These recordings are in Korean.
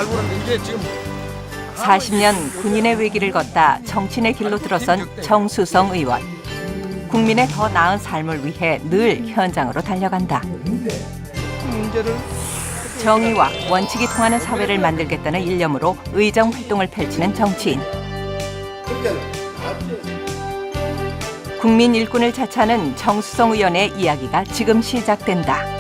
그런데 이제 지금 40년 군인의 외길을 걷다 정치인의 길로 들어선 정수성 의원. 국민의 더 나은 삶을 위해 늘 현장으로 달려간다. 문제를 정의와 원칙이 통하는 사회를 만들겠다는 일념으로 의정 활동을 펼치는 정치인. 국민 일꾼을 자처하는 정수성 의원의 이야기가 지금 시작된다.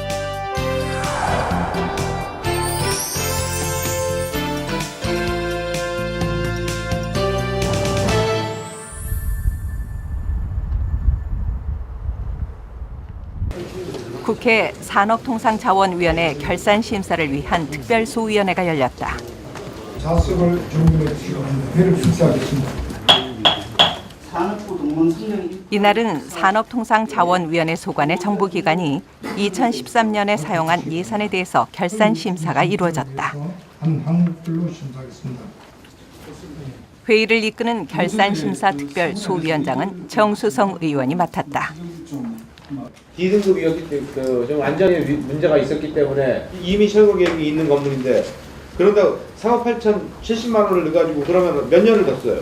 국회 산업통상자원위원회 결산심사를 위한 특별소위원회가 열렸다. 자습을 준비해 주시고 회를 출시하겠습니다. 이날은 산업통상자원위원회 소관의 정부기관이 2013년에 사용한 예산에 대해서 결산심사가 이루어졌다. 한 항목별로 심사하겠습니다. 회의를 이끄는 결산심사 특별소위원장은 정수성 의원이 맡았다. D등급이었기 때문에 좀 안전에 문제가 있었기 때문에 이미 철거 계획이 있는 건물인데 그런다 4억 8,070만 원을 넣어가지고 그러면 몇 년을 더 써요?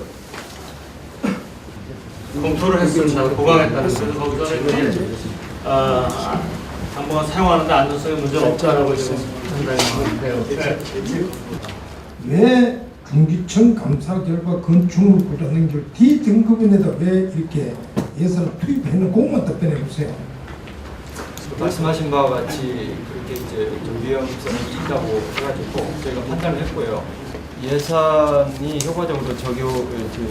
검토를 했습니다. 보강했다는 것은 거기서 당분간 사용하는데 안전성에 문제는 없다라고 지금 판단해요. 왜 중기청 감사 결과 건축물 고자능결 D등급인데다 왜 이렇게 예산을 투입했는 그것만 답변해보세요. 말씀하신 바와 같이 그렇게 이제 좀 위험성이 있다고 해가지고 저희가 판단을 했고요. 예산이 효과적으로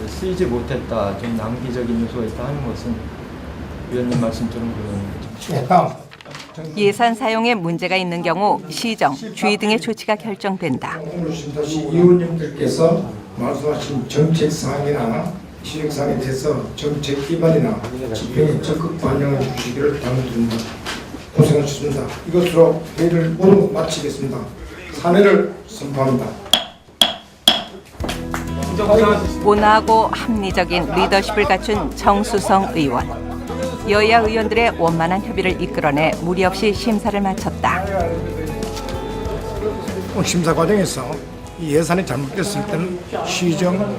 쓰이지 못했다, 좀 낭비적인 요소가 있다 하는 것은 위원님 말씀처럼 그런. 다음. 예산 사용에 문제가 있는 경우 시정, 주의 등의 조치가 결정된다. 오늘 심사시 의원님들께서 말씀하신 정책 사항이나 시정 사항에 대해서 정책 기반이나 집행에 적극 반영해 주시기를 당부드립니다. 고생하셨습니다. 이것으로 회의를 모두 마치겠습니다. 사내를 선포합니다. 온화하고 합리적인 리더십을 갖춘 정수성 의원. 여야 의원들의 원만한 협의를 이끌어내 무리 없이 심사를 마쳤다. 심사 과정에서 이 예산이 잘못됐을 때는 시정,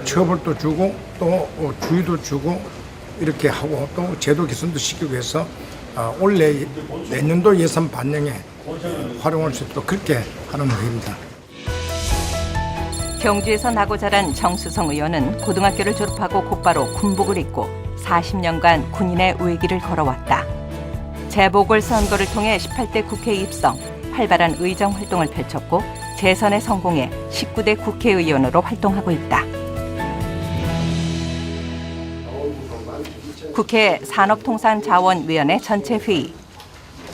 처벌도 주고 또 주의도 주고 이렇게 하고 또 제도 개선도 시키고 해서 올해 내년도 예산 반영에 활용할 수 있도록 그렇게 하는 회의입니다. 경주에서 나고 자란 정수성 의원은 고등학교를 졸업하고 곧바로 군복을 입고 40년간 군인의 외길을 걸어왔다. 재보궐선거를 통해 18대 국회 입성, 활발한 의정 활동을 펼쳤고 재선에 성공해 19대 국회의원으로 활동하고 있다. 국회 산업통상자원위원회 전체 회의.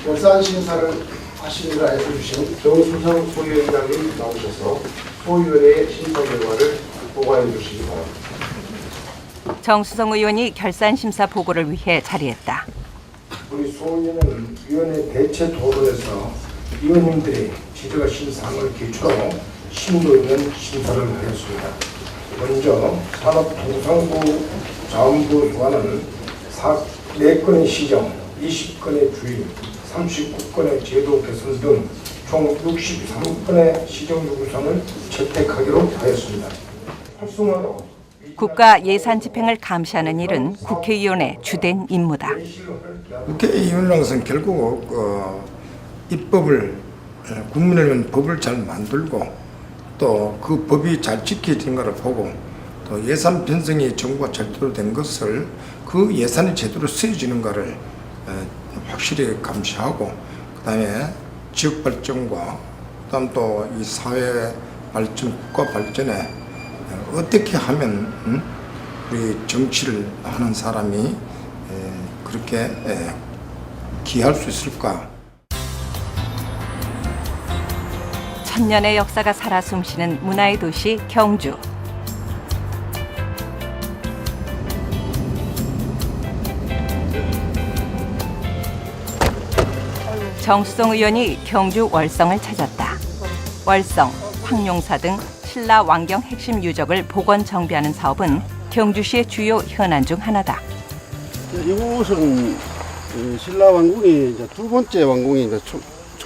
결산 심사를 하시느라 애써주신 정수성 소위원장님 나오셔서 소위원회의 심사 결과를 보고해 주시기 바랍니다. 정수성 의원이 결산심사 보고를 위해 자리했다. 우리 소위원회는 위원회 대체 토론에서 위원님들이 지적하신 사항을 기초로 심도 있는 심사를 하였습니다. 먼저 산업통상부 자원부 유관은 4건의 시정, 20건의 주의, 39건의 제도 개선 등 총 63건의 시정 요구사항을 채택하기로 하였습니다. 활성화도 국가 예산 집행을 감시하는 일은 국회의원의 주된 임무다. 국회의원으로서는 결국 입법을 국민을 위한 법을 잘 만들고 또 그 법이 잘 지켜진 것을 보고 또 예산 편성이 정부가 제대로 된 것을 그 예산이 제대로 쓰여지는 것을 확실히 감시하고 그다음에 지역 발전과 그다음 또 이 사회 발전, 국가 발전에 어떻게 하면 우리 정치를 하는 사람이 그렇게 기할 수 있을까? 천년의 역사가 살아 숨쉬는 문화의 도시 경주. 정수성 의원이 경주 월성을 찾았다. 월성, 황룡사 등 신라 왕경 핵심 유적을 복원 정비하는 사업은 경주시의 주요 현안 중 하나다. 이곳은 신라 왕궁이 이제 두 번째 왕궁이 이제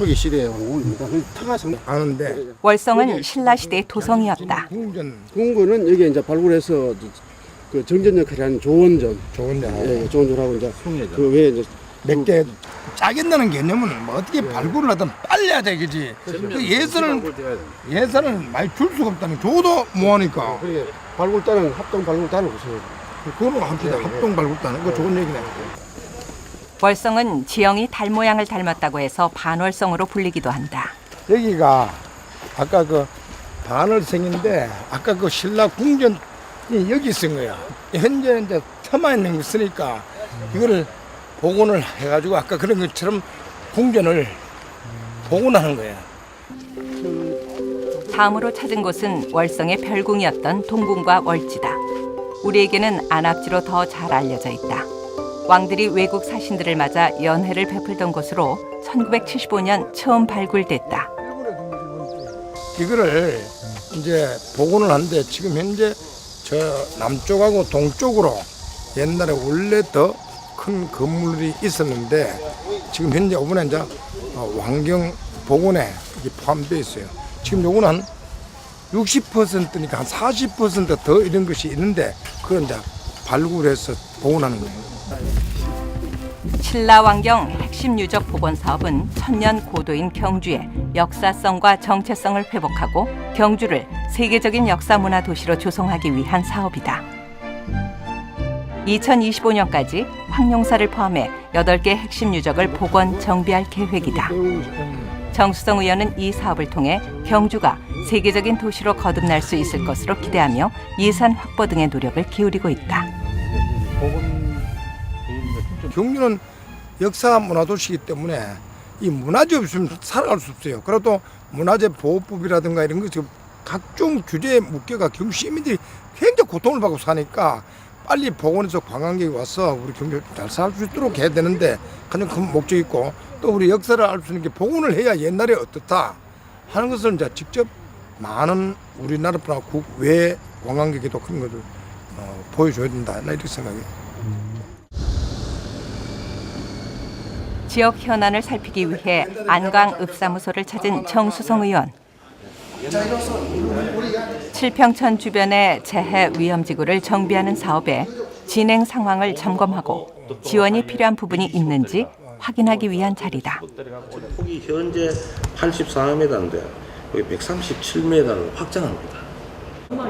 초기 시대의 왕궁입니다. 터가 상당히 아는데 월성은 신라시대의 도성이었다. 궁전 궁궐은 여기 이제 발굴해서 그 정전 역할을 하는 조원전, 좋은 데 예, 조원전하고 이제 그 외에 이제 몇개 짜겠다는 개념은 뭐 어떻게 발굴을 하든 빨리 하자 이거지. 그 예산을 많이 줄 수가 없다는 줘도 뭐하니까. 그게 발굴단은 합동 발굴단을 구성해요. 그거로 합시다. 합동 발굴단. 그거 좋은 얘기네. 월성은 지형이 달 모양을 닮았다고 해서 반월성으로 불리기도 한다. 여기가 아까 그 반월성인데 아까 그 신라 궁전이 여기 있은 거야. 현재 이제 터만 있는 거 있으니까 이거를 복원을 해가지고 아까 그런 것처럼 궁전을 복원하는 거야. 다음으로 찾은 곳은 월성의 별궁이었던 동궁과 월지다. 우리에게는 안압지로 더 잘 알려져 있다. 왕들이 외국 사신들을 맞아 연회를 베풀던 곳으로 1975년 처음 발굴됐다. 이거를 이제 복원을 하는데 지금 현재 저 남쪽하고 동쪽으로 옛날에 원래 더 큰 건물이 있었는데 지금 현재 이번에 이제 환경 복원에 이게 포함되어 있어요. 지금 요거는 한 60%니까 한 40%더 이런 것이 있는데 그걸 이제 발굴해서 복원하는 거예요. 신라왕경 핵심 유적 복원 사업은 천년 고도인 경주의 역사성과 정체성을 회복하고 경주를 세계적인 역사 문화 도시로 조성하기 위한 사업이다. 2025년까지 황룡사를 포함해 8개 핵심 유적을 복원 정비할 계획이다. 정수성 의원은 이 사업을 통해 경주가 세계적인 도시로 거듭날 수 있을 것으로 기대하며 예산 확보 등의 노력을 기울이고 있다. 경주는 역사 문화도시이기 때문에 이 문화재 없으면 살아갈 수 없어요. 그래도 문화재 보호법이라든가 이런 것 각종 규제에 묶여가 경주 시민들이 굉장히 고통을 받고 사니까 빨리 복원해서 관광객이 와서 우리 경주 잘 살 수 있도록 해야 되는데 가장 큰 목적이 있고 또 우리 역사를 알 수 있는 게 복원을 해야 옛날에 어떻다 하는 것을 이제 직접 많은 우리나라뿐 아니라 국외 관광객에도 그런 것을 보여줘야 된다. 나 이렇게 생각해요. 지역 현안을 살피기 위해 안광읍사무소를 찾은 정수성 의원. 칠평천 주변의 재해 위험지구를 정비하는 사업에 진행 상황을 점검하고 지원이 필요한 부분이 있는지 확인하기 위한 자리다. 폭이 현재 84m인데 여기 137m를 확장합니다.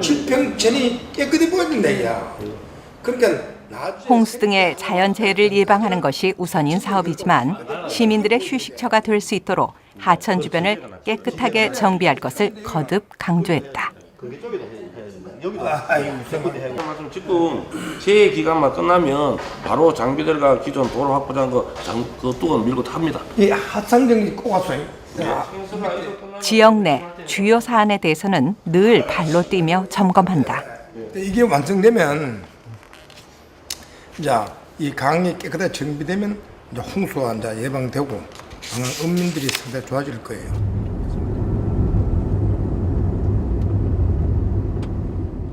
칠평천이 깨끗이 보여준다, 야. 그러니까 홍수 등의 자연재해를 예방하는 것이 우선인 사업이지만 시민들의 휴식처가 될 수 있도록 하천 주변을 깨끗하게 정비할 것을 거듭 강조했다. 지금 재해 기간만 끝나면 바로 장비들과 기존 도로 확보장 그 뚜껑 밀고 탑니다. 이 하상정리 꼭 왔어요. 지역 내 주요 사안에 대해서는 늘 발로 뛰며 점검한다. 이게 완성되면 이제 이 강이 깨끗하게 정비되면 이제 홍수가 이제 예방되고 은민들이 상당히 좋아질 거예요.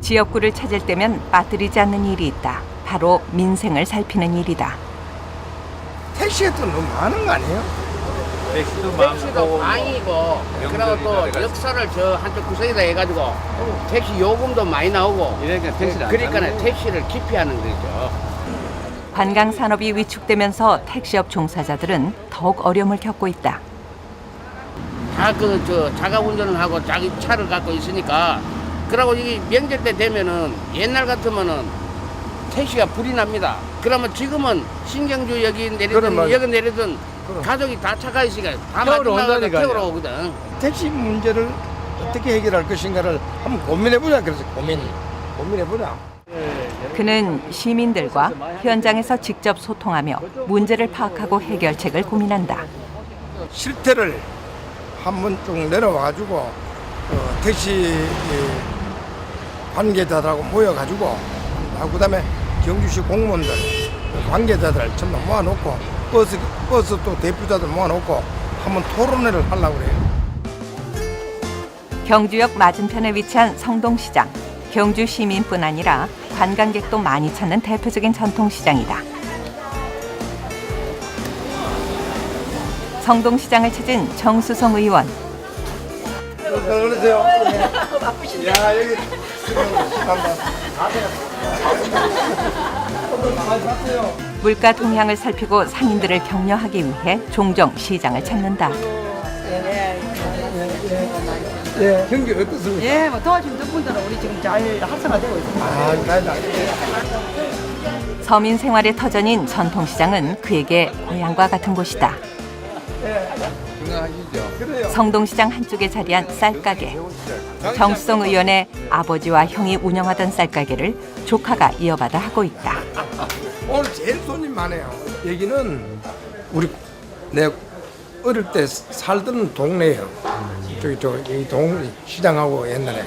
지역구를 찾을 때면 빠뜨리지 않는 일이 있다. 바로 민생을 살피는 일이다. 택시가 또 너무 많은 거 아니에요? 택시도 많이고 그리고 또 역사를 저 한쪽 구석에다 해가지고 택시 요금도 많이 나오고 그러니까 택시를 기피하는 거죠. 관광 산업이 위축되면서 택시업 종사자들은 더욱 어려움을 겪고 있다. 다 저 자가 운전을 하고 자기 차를 갖고 있으니까 그러고 이 명절 때 되면은 옛날 같으면은 택시가 불이 납니다. 그러면 지금은 신경주 여기 내리든 여기 내리든 가족이 다 차가 있으니까 다 마지막에 태우러 오거든. 택시 문제를 어떻게 해결할 것인가를 한번 고민해보자. 그래서 고민해보자. 그는 시민들과 현장에서 직접 소통하며 문제를 파악하고 해결책을 고민한다. 실태를 한번 쭉 내려와가지고 택시 관계자들하고 모여가지고 그다음에 경주시 공무원들 관계자들 전부 모아놓고 버스 또 대표자들 모아놓고 한번 토론회를 하려고 그래요. 경주역 맞은편에 위치한 성동시장. 경주 시민뿐 아니라 관광객도 많이 찾는 대표적인 전통시장이다. 성동시장을 찾은 정수성 의원. 그러세요. 야 여기 물가 동향을 살피고 상인들을 격려하기 위해 종종 시장을 찾는다. 예, 경기 어떻습니까? 예, 뭐 도와준 덕분에 우리 지금 잘 활성화되고 있습니다. 서민 생활의 터전인 전통시장은 그에게 고향과 같은 곳이다. 성동시장 한쪽에 자리한 쌀가게. 정수성 의원의 아버지와 형이 운영하던 쌀가게를 조카가 이어받아 하고 있다. 오늘 제일 손님 많아요. 여기는 우리 내 어릴 때 살던 동네예요. 저기 동 시장하고 옛날에.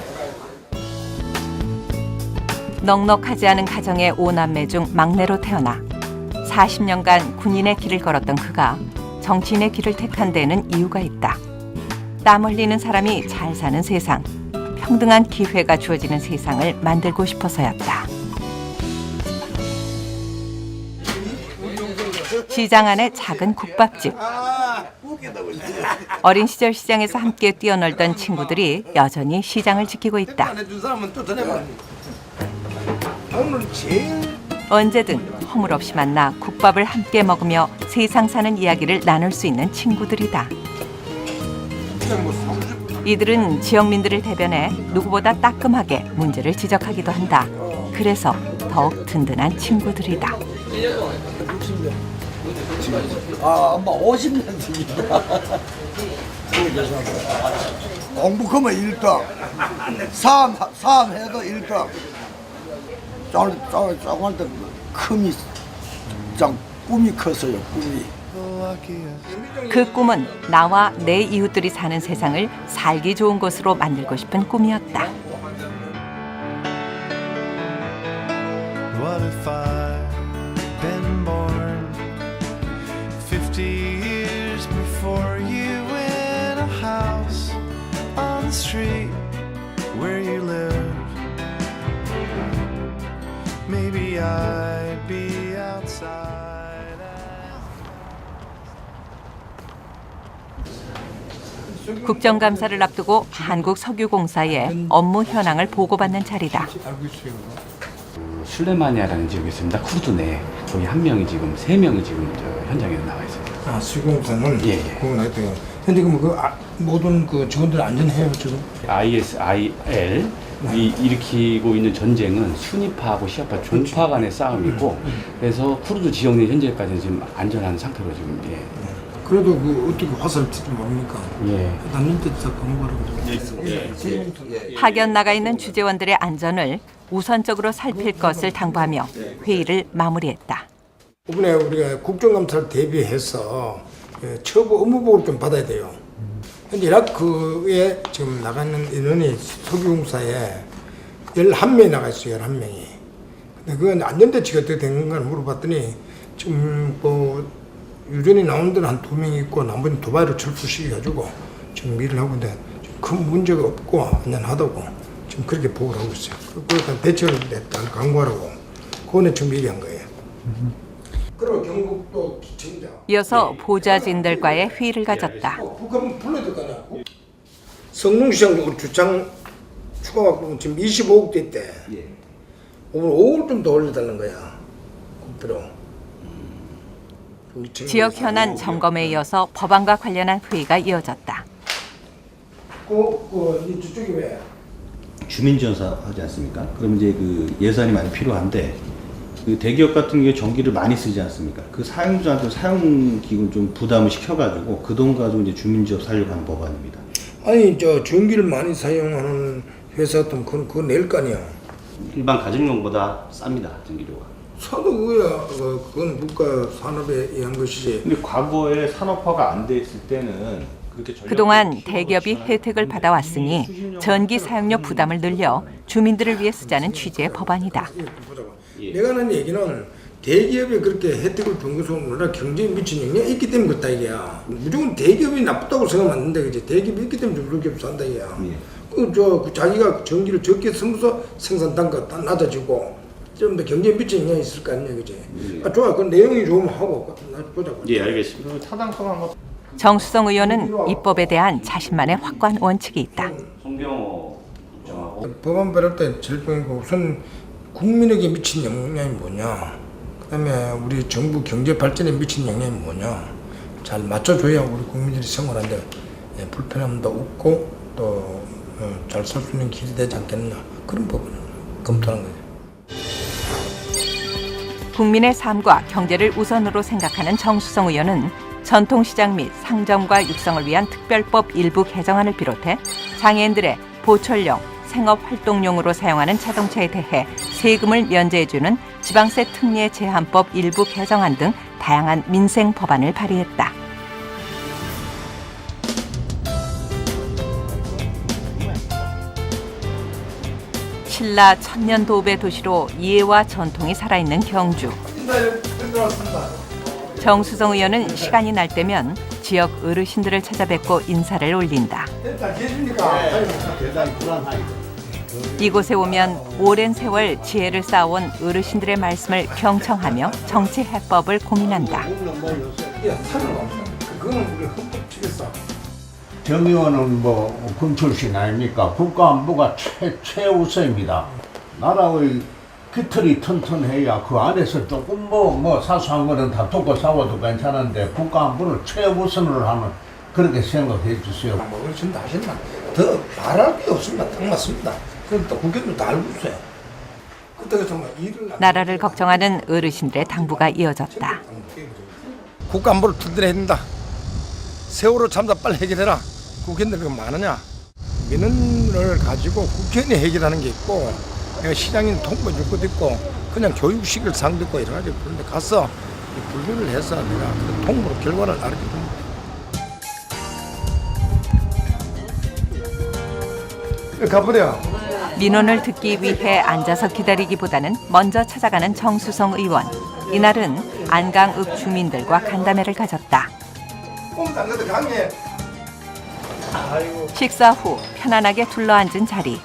넉넉하지 않은 가정의 5남매 중 막내로 태어나 40년간 군인의 길을 걸었던 그가 정치인의 길을 택한 데는 이유가 있다. 땀 흘리는 사람이 잘 사는 세상, 평등한 기회가 주어지는 세상을 만들고 싶어서였다. 시장 안의 작은 국밥집. 어린 시절 시장에서 함께 뛰어놀던 친구들이 여전히 시장을 지키고 있다. 오늘 제일 언제든 허물없이 만나 국밥을 함께 먹으며 세상 사는 이야기를 나눌 수 있는 친구들이다. 이들은 지역민들을 대변해 누구보다 따끔하게 문제를 지적하기도 한다. 그래서 더욱 든든한 친구들이다. 엄마 50년 지기다. 공부하면 1등, 싸움해도 1등. 조금할 때 꿈이 컸어요, 꿈이. 그 꿈은 나와 내 이웃들이 사는 세상을 살기 좋은 곳으로 만들고 싶은 꿈이었다. What if I'd been born 50 years before you in a house on the street where you live? Maybe I'd be outside. 국정감사를 앞두고 한국석유공사의 업무 현황을 보고받는 자리다. 술레마니아라는 지역에 있습니다. 쿠르드 내 거기 한 명이 지금 3명이 지금 현장에 나와 있어요. 아, 수공사는 예. 그거 나했대요. 현재 그 모든 그 직원들 안전해요 지금? ISIL이 일으키고 있는 전쟁은 순위파하고 시아파 종파 간의 싸움이고 그래서 쿠르드 지역 내 현재까지는 지금 안전한 상태로 지금 그래도 그 어떻게 화살을 칠지 모르니까. 예. 남는데 다 공부하라고. 파견 나가 있는 주재원들의 안전을 우선적으로 살필 것을 당부하며 회의를 마무리했다. 이번에 우리가 국정감사를 대비해서 처부 업무보고를 좀 받아야 돼요. 현재 이라크에 지금 나가는 인원이 석유공사에 11명이 나가 있어요. 11명이. 근데 그건 안전대책이 어떻게 된 건가를 물어봤더니 지금 뭐 유전이 나온 데는 한 2명 있고 나머지는 두바이로 철수시켜가지고 지금 일을 하고 있는데 큰 문제가 없고 안전하다고 지금 그렇게 보고를 하고 있어요. 그래서 대책을 일단 강구하라고 그거는 지금 얘기한 거예요. 그리고 경북도 기청자. 이어서 보좌진들과의 회의를 가졌다. 북한 불러야 될 거 아니야. 성동시장 주장 추가받고 지금 25억 대 있대. 오늘 5억 좀 더 올려달라는 거야. 국비로. 지역 현안 점검에 이어서 법안과 관련한 회의가 이어졌다. 저쪽이 왜? 주민지원사 하지 않습니까? 그럼 이제 그 예산이 많이 필요한데 그 대기업 같은 경우에 전기를 많이 쓰지 않습니까? 그 사용자한테 사용기금 좀 부담을 시켜가지고 그 돈 가지고 이제 주민지역 살려고 하는 법안입니다. 아니 저 전기를 많이 사용하는 회사 같으면 그거 낼 거 아니야. 일반 가정용보다 쌉니다, 전기료가. 사도 그거야. 그건 국가 산업에 의한 것이지. 근데 과거에 산업화가 안 돼 있을 때는 그렇게 그동안 대기업이 혜택을 받아왔으니 전기 사용료 부담을 늘려 주민들을 위해 쓰자는 취지의 법안이다. 내가 하는 얘기는 대기업이 그렇게 혜택을 준 것은 우리나라 경제에 미친 영향이 있기 때문에 그렇다 이게야. 무조건 대기업이 나쁘다고 생각하면 안 된다 그지. 대기업이 있기 때문에 그렇게 산다 이게야. 그 자기가 전기를 적게 쓰면서 생산 단가가 낮아지고 좀 더 경제에 미친 영향이 있을 거 아니냐 그지. 좋아. 그 내용이 좋으면 하고 보자고. 예, 알겠습니다. 타당성한 것 정수성 의원은 입법에 대한 자신만의 확고한 원칙이 있다. 법안 발의 때 제일 중요한 거 우선 국민에게 미친 영향이 뭐냐, 그다음에 우리 정부 경제 발전에 미친 영향이 뭐냐 잘 맞춰줘야 우리 국민들이 생활하는데 불편함도 없고 또 잘 살 수 있는 길이 되지 않겠나, 그런 부분을 검토하는 거죠. 국민의 삶과 경제를 우선으로 생각하는 정수성 의원은 전통시장 및 상점과 육성을 위한 특별법 일부 개정안을 비롯해 장애인들의 보철용, 생업활동용으로 사용하는 자동차에 대해 세금을 면제해주는 지방세 특례 제한법 일부 개정안 등 다양한 민생 법안을 발의했다. 신라 천년도읍의 도시로 이해와 전통이 살아있는 경주. 정수성 의원은 시간이 날 때면 지역 어르신들을 찾아뵙고 인사를 올린다. 이곳에 오면 오랜 세월 지혜를 쌓아온 어르신들의 말씀을 경청하며 정치 해법을 고민한다. 정 의원은 군 출신 아닙니까? 국가안보가 최우선입니다. 나라의 깃털이 튼튼해야 그 안에서 조금 사소한 거는 다 돕고 싸워도 괜찮은데 국가안보를 최우선으로 하는, 그렇게 생각해 주세요. 어르신도 하신다. 더 말할 게 없습니다. 딱 맞습니다. 그럼 또 국회도 다 알고 있어요. 그때 정말 일을 나라를 걱정하는 어르신들의 당부가 이어졌다. 국가안보를 튼튼해야 된다. 세월호 참사 빨리 해결해라. 국회의원들이 많으냐? 민원을 가지고 국회의원이 해결하는 게 있고, 내가 시장인 통보해 줄 것도 있고, 그냥 교육시킬 사람도 있고 여러 가지. 그런데 가서 분류를 해서 내가 그 통보로 결과를 알려줍니다. 가버려. 민원을 듣기 위해 앉아서 기다리기보다는 먼저 찾아가는 정수성 의원. 이날은 안강읍 주민들과 간담회를 가졌다. 식사 후 편안하게 둘러앉은 자리.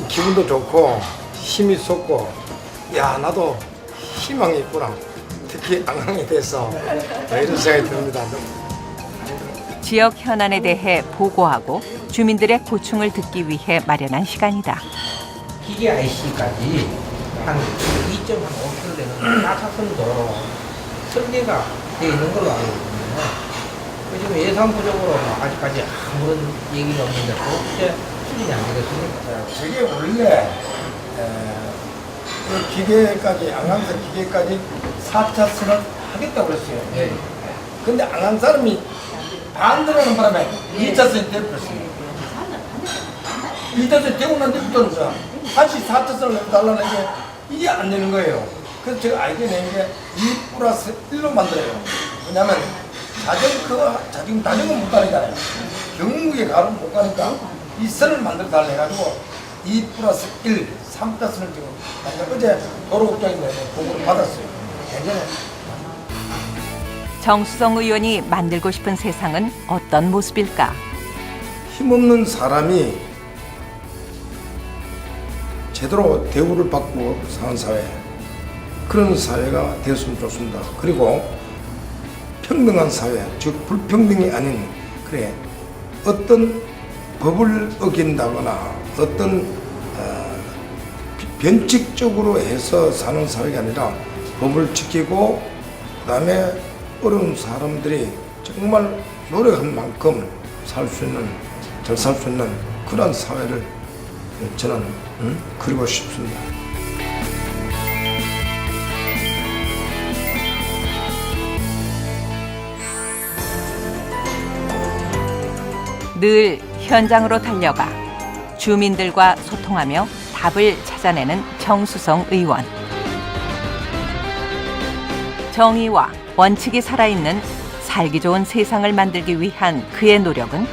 기분도 좋고 힘이 솟고, 야 나도 희망이 있구나. 특히 안강에 대해서 이런 생각이 듭니다. 지역 현안에 대해 보고하고 주민들의 고충을 듣기 위해 마련한 시간이다. 기계 IC까지 한 2.5km 되는 나사선도 설계가 되어 있는 걸로 알고 있거든요. 지금 예산 부족으로 아직까지 아무런 얘기가 없는데 그렇게 추진이 안 되겠습니까? 저게 원래 그 기계까지, 안강선 기계까지 4차선을 하겠다고 그랬어요. 네. 근데 안강 사람이 반대하는 바람에 2차선이 되어버렸어요. 2차선이 되고 난 뒤부터는 다시 4차선을 내달라는 게 이게 안 되는 거예요. 그래서 제가 아이디어 낸 게 2+1로 만들어요. 왜냐면 자전거 못 다니잖아요. 경무에 가면 못 가니까 이 선을 만들어 달라 해가지고 2+1, 3차선을 지금 어제 도로국장인데 보고를 받았어요. 괜찮아요. 정수성 의원이 만들고 싶은 세상은 어떤 모습일까? 힘없는 사람이 제대로 대우를 받고 사는 사회, 그런 사회가 되었으면 좋습니다. 그리고 평등한 사회, 즉 불평등이 아닌, 그래 어떤 법을 어긴다거나 어떤 변칙적으로 해서 사는 사회가 아니라 법을 지키고, 그다음에 어려운 사람들이 정말 노력한 만큼 살 수 있는, 잘 살 수 있는 그런 사회를 저는 그리고 싶습니다. 늘 현장으로 달려가 주민들과 소통하며 답을 찾아내는 정수성 의원. 정의와 원칙이 살아있는 살기 좋은 세상을 만들기 위한 그의 노력은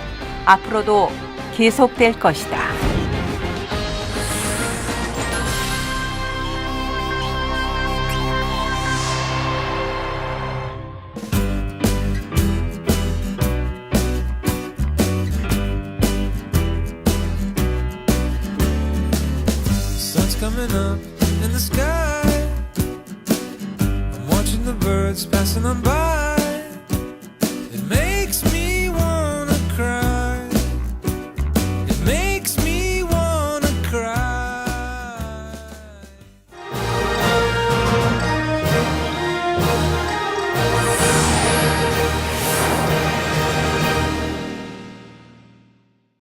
앞으로도 계속될 것이다. Coming up in the sky, I'm watching the birds passing on by.